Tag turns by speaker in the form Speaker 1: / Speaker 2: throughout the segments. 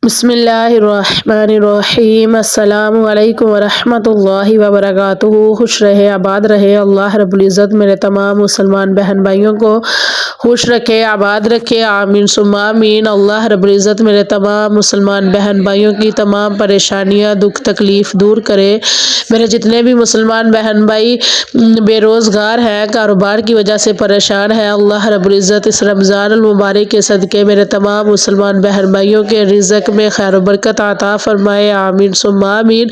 Speaker 1: بسم اللہ الرحمن الرحیم۔ السلام علیکم ورحمۃ اللہ وبرکاتہ۔ خوش رہے آباد رہے اللہ رب العزت میرے تمام مسلمان بہن بھائیوں کو خوش رکھے آباد رکھے، آمین ثم آمین۔ اللہ رب العزت میرے تمام مسلمان بہن بھائیوں کی تمام پریشانیاں دکھ تکلیف دور کرے۔ میرے جتنے بھی مسلمان بہن بھائی بے روزگار ہیں، کاروبار کی وجہ سے پریشان ہیں، اللہ رب العزت اس رمضان المبارک کے صدقے میرے تمام مسلمان بہن بھائیوں کے رزق میں خیر و برکت عطا فرمائے، آمین ثم آمین۔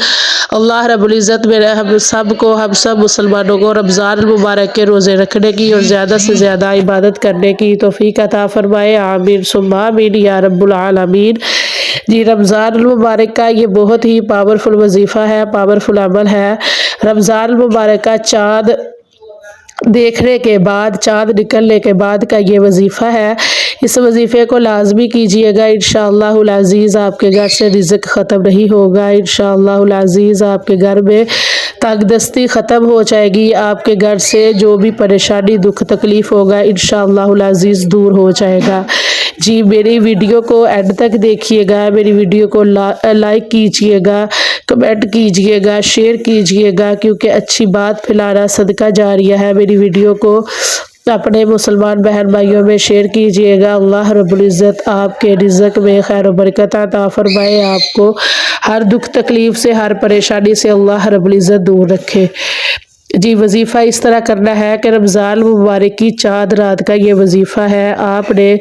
Speaker 1: اللہ رب العزت میرے ہم سب مسلمانوں کو رمضان المبارک کے روزے رکھنے کی اور زیادہ سے زیادہ عبادت کرنے کی توفیق عطا فرمائے، آمین ثم آمین یا رب العالمین۔ جی، رمضان المبارک کا یہ بہت ہی پاورفل وظیفہ ہے، پاورفل عمل ہے۔ رمضان المبارک کا چاند دیکھنے کے بعد، چاند نکلنے کے بعد کا یہ وظیفہ ہے۔ اس وظیفے کو لازمی کیجیے گا، انشاءاللہ العزیز آپ کے گھر سے رزق ختم نہیں ہوگا، انشاءاللہ العزیز آپ کے گھر میں تنگ دستی ختم ہو جائے گی، آپ کے گھر سے جو بھی پریشانی دکھ تکلیف ہوگا انشاءاللہ العزیز دور ہو جائے گا۔ جی، میری ویڈیو کو اینڈ تک دیکھیے گا، میری ویڈیو کو لائک کیجیے گا، کمنٹ کیجیے گا، شیئر کیجیے گا، کیونکہ اچھی بات پھیلانا صدقہ جاریہ ہے۔ میری ویڈیو کو اپنے مسلمان بہن بھائیوں میں شیئر کیجیے گا۔ اللہ رب العزت آپ کے رزق میں خیر و برکت عطا فرمائے، آپ کو ہر دکھ تکلیف سے، ہر پریشانی سے اللہ رب العزت دور رکھے۔ جی، وظیفہ اس طرح کرنا ہے کہ رمضان المبارک کی چاند رات کا یہ وظیفہ ہے۔ آپ نے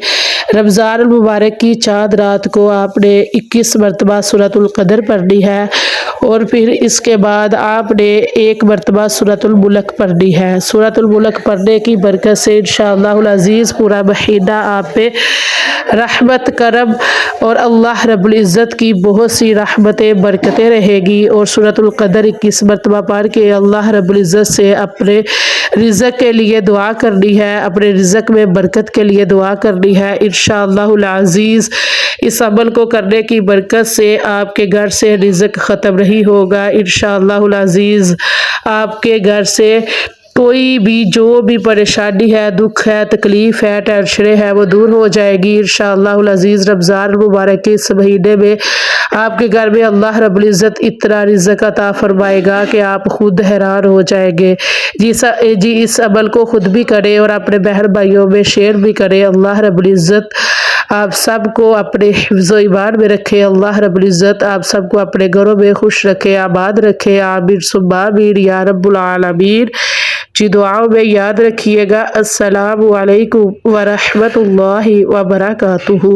Speaker 1: رمضان المبارک کی چاند رات کو آپ نے 21 مرتبہ سورۃ القدر پڑھنی ہے، اور پھر اس کے بعد آپ نے ایک مرتبہ سورۃ الملک پڑھنی ہے۔ سورۃ الملک پڑھنے کی برکت سے انشاءاللہ العزیز پورا مہینہ آپ پہ رحمت کرم اور اللہ رب العزت کی بہت سی رحمتیں برکتیں رہے گی، اور سورۃ القدر 21 مرتبہ پڑھ کے اللہ رب العزت سے اپنے رزق کے لیے دعا کرنی ہے، اپنے رزق میں برکت کے لیے دعا کرنی ہے، انشاءاللہ العزیز اس عمل کو کرنے کی برکت سے آپ کے گھر سے رزق ختم نہیں ہوگا، انشاءاللہ العزیز آپ کے گھر سے کوئی بھی جو بھی پریشانی ہے، دکھ ہے، تکلیف ہے، ٹینشنیں ہے، وہ دور ہو جائے گی انشاءاللہ العزیز۔ رمضان المبارک کے اس مہینے میں آپ کے گھر میں اللہ رب العزت اتنا رزق عطا فرمائے گا کہ آپ خود حیران ہو جائیں گے۔ جی، اس عمل کو خود بھی کریں اور اپنے بہن بھائیوں میں شیئر بھی کریں۔ اللہ رب العزت آپ سب کو اپنے حفظ و ایمان میں رکھے، اللہ رب العزت آپ سب کو اپنے گھروں میں خوش رکھے، آباد رکھے، آمین ثم آمین یا رب العالمین۔ جی، دعاؤں میں یاد رکھیے گا۔ السلام علیکم ورحمۃ اللہ وبرکاتہ۔